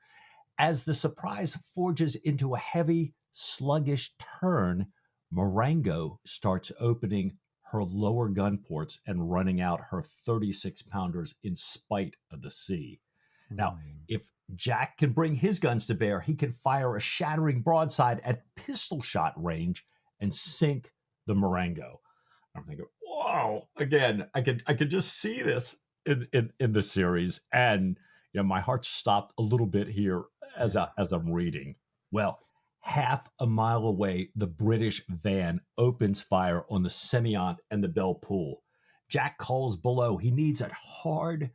As the Surprise forges into a heavy, sluggish turn, Marengo starts opening her lower gun ports and running out her 36-pounders in spite of the sea. Now, if Jack can bring his guns to bear, he can fire a shattering broadside at pistol shot range and sink the Marengo. I'm thinking, whoa! Again, I could just see this in the series, and my heart stopped a little bit here as I'm reading. Well, half a mile away, the British van opens fire on the Semillante and the Belle Poule. Jack calls below. He needs a hard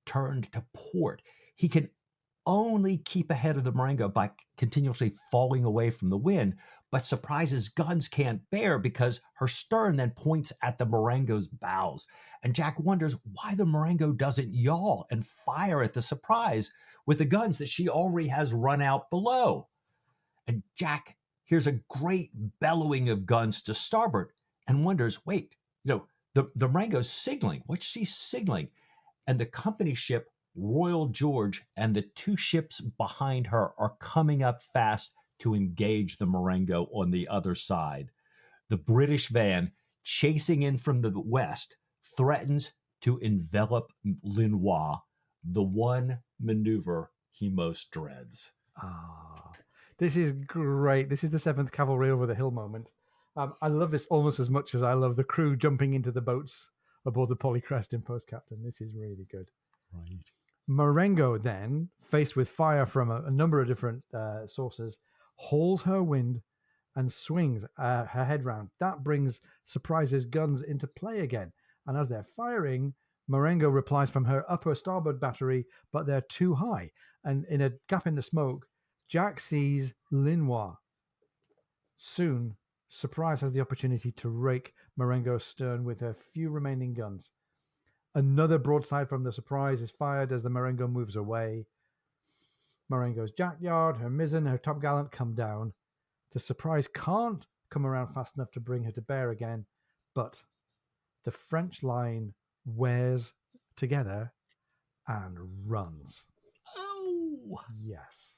turn to port. He can only keep ahead of the Marengo by continuously falling away from the wind, but Surprise's guns can't bear because her stern then points at the Marengo's bows. And Jack wonders why the Marengo doesn't yaw and fire at the Surprise with the guns that she already has run out below. And Jack hears a great bellowing of guns to starboard and wonders, wait, the Marengo's signaling. What's she signaling? And the company ship Royal George and the two ships behind her are coming up fast to engage the Marengo on the other side. The British van, chasing in from the west, threatens to envelop Linois, the one maneuver he most dreads. This is great. This is the 7th Cavalry over the hill moment. I love this almost as much as I love the crew jumping into the boats aboard the Polycrest in Post Captain. This is really good. Right. Marengo then, faced with fire from a number of different sources, hauls her wind and swings her head round. That brings Surprise's guns into play again. And as they're firing, Marengo replies from her upper starboard battery, but they're too high. And in a gap in the smoke, Jack sees Linois. Soon, Surprise has the opportunity to rake Marengo's stern with her few remaining guns. Another broadside from the Surprise is fired as the Marengo moves away. Marengo's jackyard, her mizzen, her topgallant come down. The Surprise can't come around fast enough to bring her to bear again, but the French line wears together and runs. Oh! Yes.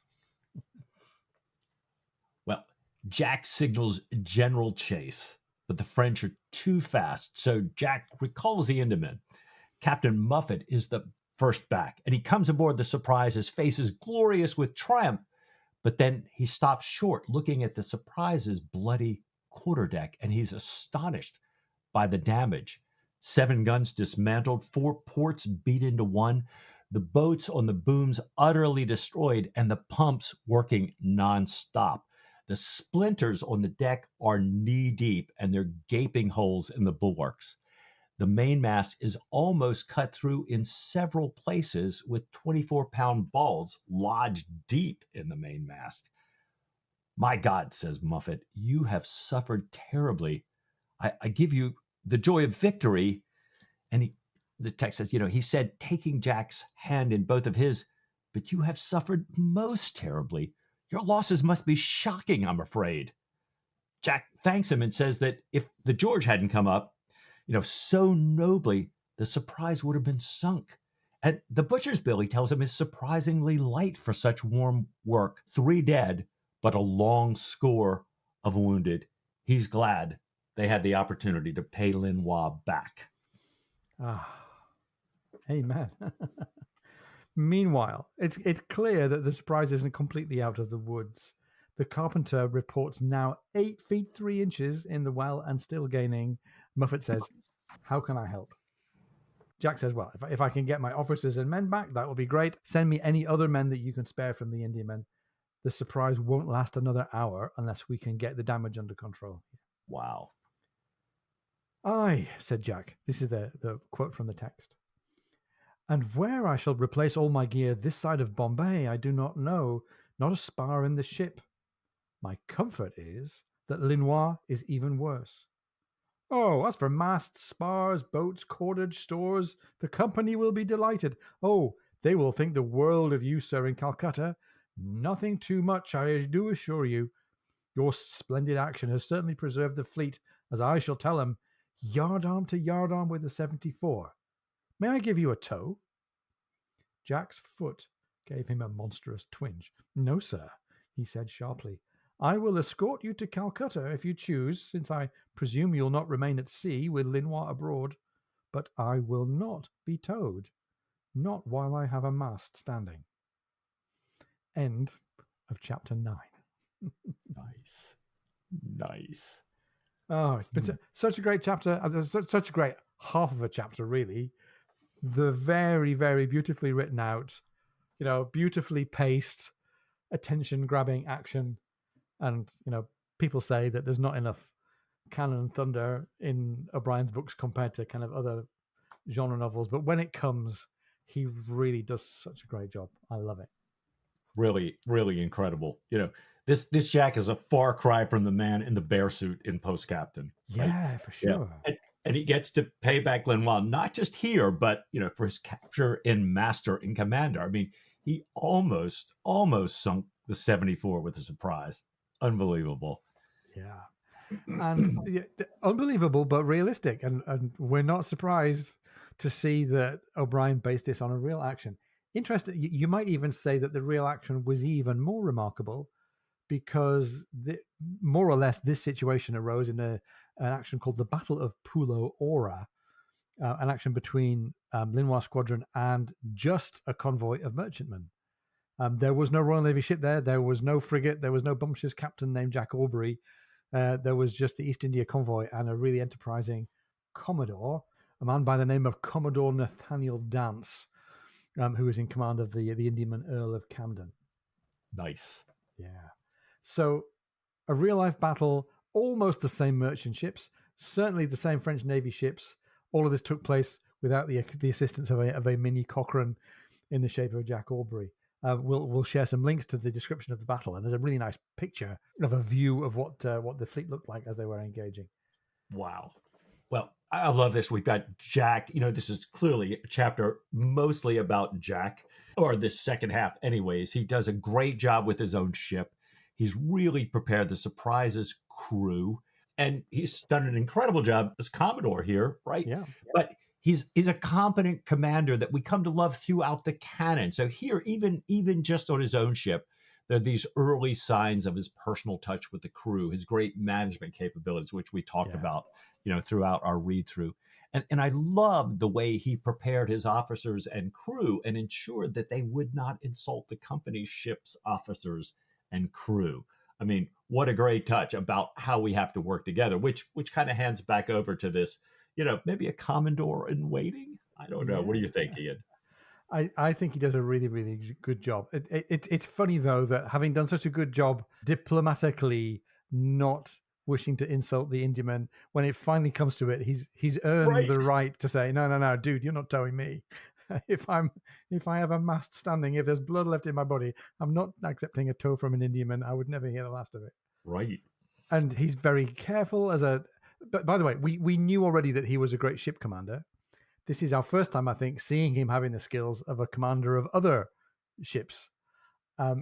Well, Jack signals general chase, but the French are too fast, so Jack recalls the Indiamen. Captain Muffet is the first back, and he comes aboard the Surprise, his face is glorious with triumph, but then he stops short looking at the Surprise's bloody quarterdeck, and he's astonished by the damage. 7 guns dismantled, 4 ports beat into 1, the boats on the booms utterly destroyed, and the pumps working nonstop. The splinters on the deck are knee-deep, and they're gaping holes in the bulwarks. The mainmast is almost cut through in several places with 24-pound balls lodged deep in the mainmast. My God, says Muffet, you have suffered terribly. I give you the joy of victory. And the text says, he said, taking Jack's hand in both of his, but you have suffered most terribly. Your losses must be shocking, I'm afraid. Jack thanks him and says that if the George hadn't come up, so nobly, the Surprise would have been sunk. And the butcher's bill, he tells him, is surprisingly light for such warm work. 3 dead, but a long score of wounded. He's glad they had the opportunity to pay Linois back. Ah, amen. Meanwhile, it's clear that the surprise isn't completely out of the woods. The carpenter reports now 8 feet 3 inches in the well and still gaining. Muffet says, "How can I help?" Jack says, "Well, if I can get my officers and men back, that will be great. Send me any other men that you can spare from the Indiamen. The surprise won't last another hour unless we can get the damage under control." Wow. "Aye," said Jack. This is the quote from the text. "And where I shall replace all my gear this side of Bombay, I do not know, not a spar in the ship. My comfort is that Linois is even worse. Oh, as for masts, spars, boats, cordage, stores, the company will be delighted. Oh, they will think the world of you, sir, in Calcutta. Nothing too much, I do assure you. Your splendid action has certainly preserved the fleet, as I shall tell them, yardarm to yardarm with the 74. May I give you a tow?" Jack's foot gave him a monstrous twinge. "No, sir," he said sharply. "I will escort you to Calcutta if you choose, since I presume you'll not remain at sea with Linois abroad. But I will not be towed, not while I have a mast standing." End of chapter 9. Nice. Nice. Oh, it's been such a great chapter. Such a great half of a chapter, really. The very, very beautifully written out, beautifully paced, attention-grabbing action. And, people say that there's not enough cannon and thunder in O'Brien's books compared to kind of other genre novels. But when it comes, he really does such a great job. I love it. Really, really incredible. This Jack is a far cry from the man in the bear suit in Post Captain. Right? Yeah, for sure. And he gets to pay back Linois, not just here, but for his capture in Master and Commander. I mean, he almost sunk the 74 with a surprise. Unbelievable. Yeah. And unbelievable, but realistic. And we're not surprised to see that O'Brien based this on a real action. Interesting. You might even say that the real action was even more remarkable because more or less this situation arose in an action called the Battle of Pulo Ora, an action between Linois Squadron and just a convoy of merchantmen. There was no Royal Navy ship there. There was no frigate. There was no bumptious captain named Jack Aubrey. There was just the East India convoy and a really enterprising Commodore, a man by the name of Commodore Nathaniel Dance, who was in command of the Indiaman Earl of Camden. Nice. Yeah. So a real-life battle, almost the same merchant ships, certainly the same French Navy ships. All of this took place without the assistance of a mini Cochrane in the shape of Jack Aubrey. We'll share some links to the description of the battle, and there's a really nice picture of a view of what the fleet looked like as they were engaging. Wow. Well, I love this. We've got Jack. This is clearly a chapter mostly about Jack, or this second half anyways. He does a great job with his own ship. He's really prepared the surprises crew, and he's done an incredible job as Commodore here, right? Yeah. But he's a competent commander that we come to love throughout the canon. So here, even just on his own ship, there are these early signs of his personal touch with the crew, his great management capabilities, which we talked about, throughout our read through. And I loved the way he prepared his officers and crew and ensured that they would not insult the company's ship's officers and crew. I mean, what a great touch about how we have to work together, which kind of hands back over to this, maybe a Commodore in waiting. I don't know. What do you think, Ian? I think he does a really, really good job. It's funny, though, that having done such a good job diplomatically not wishing to insult the Indiaman, when it finally comes to it, he's earned the right to say, no, dude, you're not towing me. If I have a mast standing, if there's blood left in my body, I'm not accepting a tow from an Indiaman. I would never hear the last of it. Right. And he's very careful but by the way, we knew already that he was a great ship commander. This is our first time, I think, seeing him having the skills of a commander of other ships,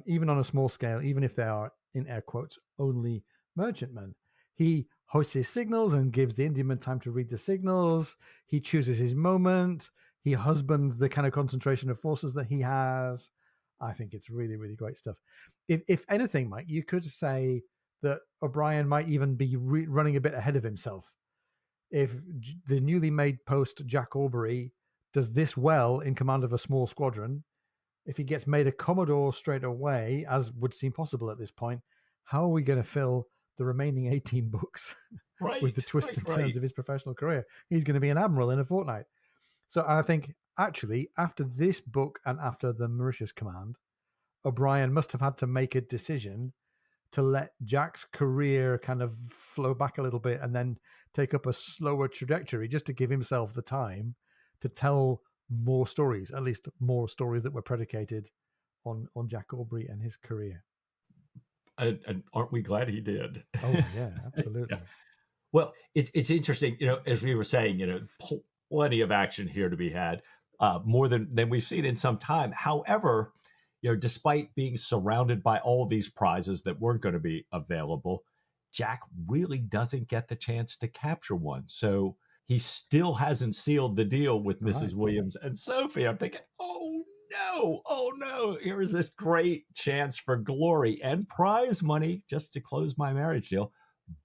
even on a small scale, even if they are, in air quotes, only merchantmen. He hoists his signals and gives the Indiaman time to read the signals. He chooses his moment. He husbands the kind of concentration of forces that he has. I think it's really, really great stuff. If anything, Mike, you could say that O'Brien might even be running a bit ahead of himself. If the newly made post Jack Aubrey does this well in command of a small squadron, if he gets made a Commodore straight away, as would seem possible at this point, how are we going to fill the remaining 18 books with the twists and turns of his professional career? He's going to be an admiral in a fortnight. So I think, actually, after this book and after the Mauritius Command, O'Brien must have had to make a decision to let Jack's career kind of flow back a little bit and then take up a slower trajectory just to give himself the time to tell more stories, at least more stories that were predicated on Jack Aubrey and his career. And aren't we glad he did? Oh, yeah, absolutely. Yeah. Well, it's interesting, as we were saying, plenty of action here to be had, more than we've seen in some time. However, despite being surrounded by all these prizes that weren't going to be available, Jack really doesn't get the chance to capture one. So he still hasn't sealed the deal with Mrs. Williams and Sophie. I'm thinking, oh no, here is this great chance for glory and prize money just to close my marriage deal.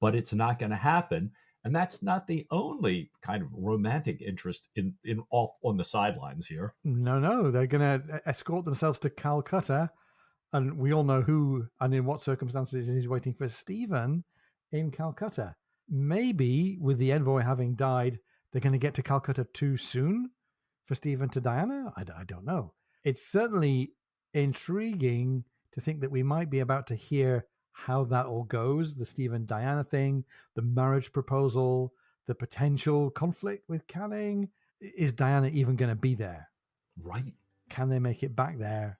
But it's not going to happen. And that's not the only kind of romantic interest in off on the sidelines here. No, they're going to escort themselves to Calcutta, and we all know who and in what circumstances he's waiting for Stephen in Calcutta. Maybe with the envoy having died, they're going to get to Calcutta too soon for Stephen to Diana. I don't know. It's certainly intriguing to think that we might be about to hear how that all goes, the Stephen Diana thing, the marriage proposal, the potential conflict with Canning. Is Diana even going to be there? Right. Can they make it back there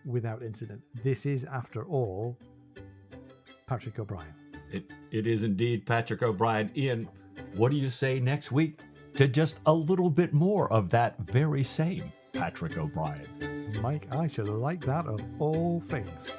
without incident? This is, after all, Patrick O'Brien. It is indeed Patrick O'Brien. Ian, what do you say next week to just a little bit more of that very same Patrick O'Brien? Mike, I should like that of all things.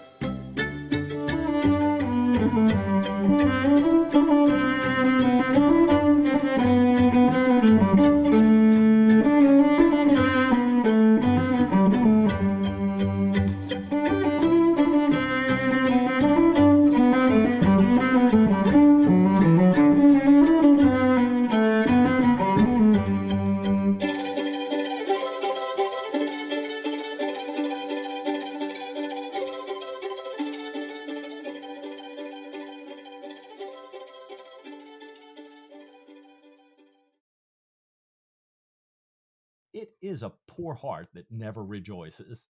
It is a poor heart that never rejoices.